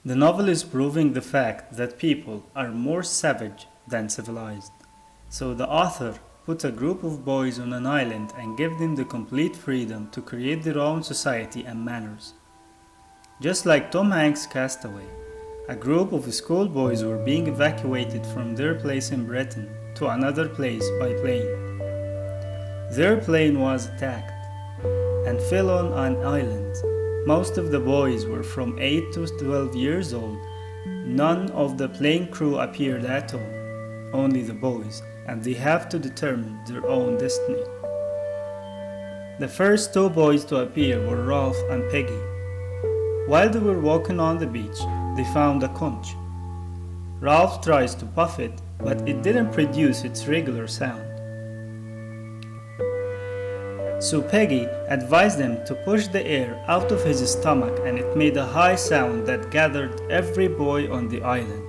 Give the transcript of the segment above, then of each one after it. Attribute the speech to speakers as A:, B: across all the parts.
A: The novel is proving the fact that people are more savage than civilized. So the author put a group of boys on an island and gave them the complete freedom to create their own society and manners. Just like Tom Hanks' Castaway, a group of schoolboys were being evacuated from their place in Britain to another place by plane. Their plane was attacked and fell on an island. Most of the boys were from 8 to 12 years old. None of the plane crew appeared at all, only the boys, and they have to determine their own destiny. The first two boys to appear were Ralph and Peggy. While they were walking on the beach, they found a conch. Ralph tries to puff it, but it didn't produce its regular sound. So Peggy advised him to push the air out of his stomach, and it made a high sound that gathered every boy on the island.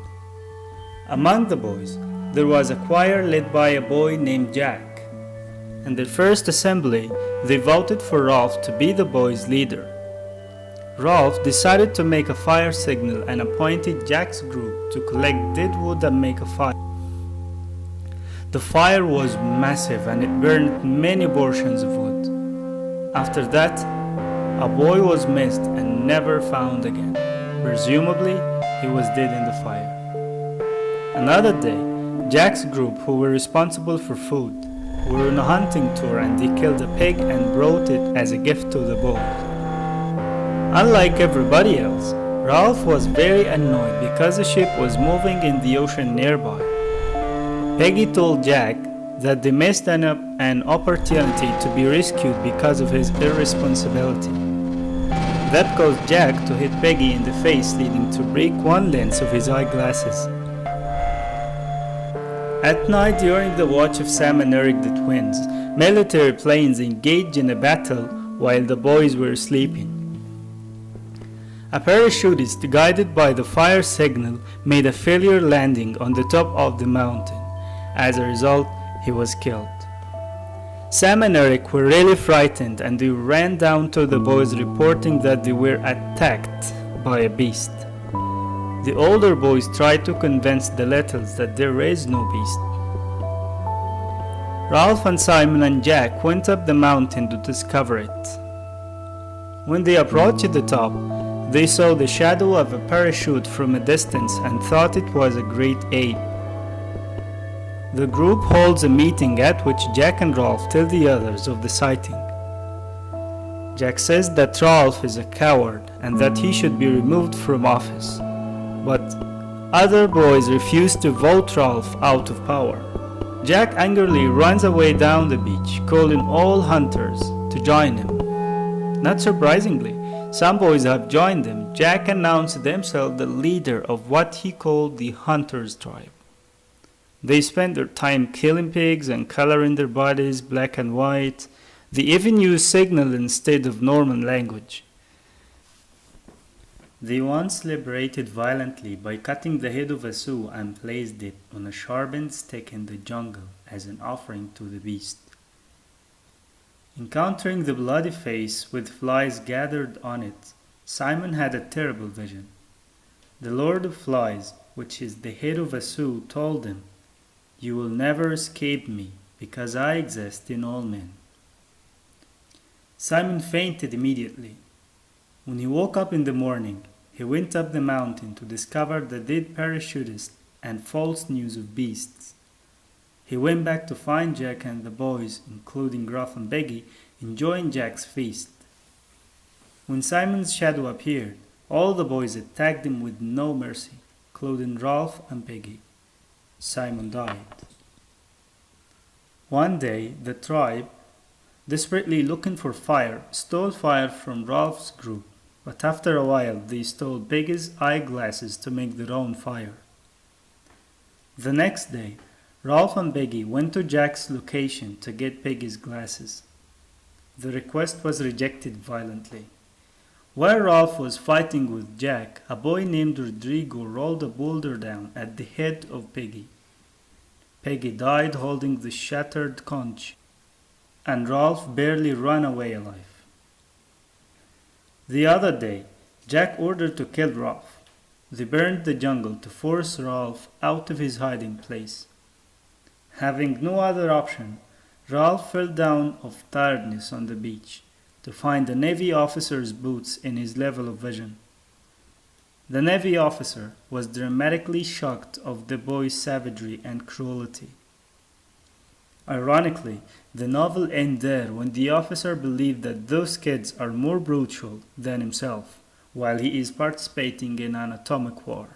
A: Among the boys, there was a choir led by a boy named Jack. In their first assembly, they voted for Ralph to be the boys' leader. Ralph decided to make a fire signal and appointed Jack's group to collect dead wood and make a fire. The fire was massive and it burned many portions of wood. After that, a boy was missed and never found again. Presumably, he was dead in the fire. Another day, Jack's group, who were responsible for food, were on a hunting tour and they killed a pig and brought it as a gift to the boys. Unlike everybody else, Ralph was very annoyed because the ship was moving in the ocean nearby. Peggy told Jack that they missed an opportunity to be rescued because of his irresponsibility. That caused Jack to hit Peggy in the face, leading to break one lens of his eyeglasses. At night, during the watch of Sam and Eric the twins, military planes engaged in a battle while the boys were sleeping. A parachutist, guided by the fire signal, made a failure landing on the top of the mountain. As a result, he was killed. Sam and Eric were really frightened and they ran down to the boys reporting that they were attacked by a beast. The older boys tried to convince the littles that there is no beast. Ralph and Simon and Jack went up the mountain to discover it. When they approached the top, they saw the shadow of a parachute from a distance and thought it was a great aid. The group holds a meeting at which Jack and Ralph tell the others of the sighting. Jack says that Ralph is a coward and that he should be removed from office, but other boys refuse to vote Ralph out of power. Jack angrily runs away down the beach, calling all hunters to join him. Not surprisingly, some boys have joined him. Jack announced himself the leader of what he called the Hunters tribe. They spent their time killing pigs and coloring their bodies black and white. They even used signal instead of normal language. They once liberated violently by cutting the head of a Sioux and placed it on a sharpened stick in the jungle as an offering to the beast. Encountering the bloody face with flies gathered on it, Simon had a terrible vision. The Lord of Flies, which is the head of a Sioux, told him, "You will never escape me, because I exist in all men." Simon fainted immediately. When he woke up in the morning, he went up the mountain to discover the dead parachutist and false news of beasts. He went back to find Jack and the boys, including Ralph and Peggy, enjoying Jack's feast. When Simon's shadow appeared, all the boys attacked him with no mercy, including Ralph and Peggy. Simon died. One day, the tribe, desperately looking for fire, stole fire from Ralph's group, but after a while they stole Peggy's eyeglasses to make their own fire. The next day, Ralph and Peggy went to Jack's location to get Peggy's glasses. The request was rejected violently. While Ralph was fighting with Jack, a boy named Rodrigo rolled a boulder down at the head of Peggy. Peggy died holding the shattered conch, and Ralph barely ran away alive. The other day, Jack ordered to kill Ralph. They burned the jungle to force Ralph out of his hiding place. Having no other option, Ralph fell down of tiredness on the beach to find the Navy officer's boots in his level of vision. The Navy officer was dramatically shocked of the boy's savagery and cruelty. Ironically, the novel ends there when the officer believes that those kids are more brutal than himself, while he is participating in an atomic war.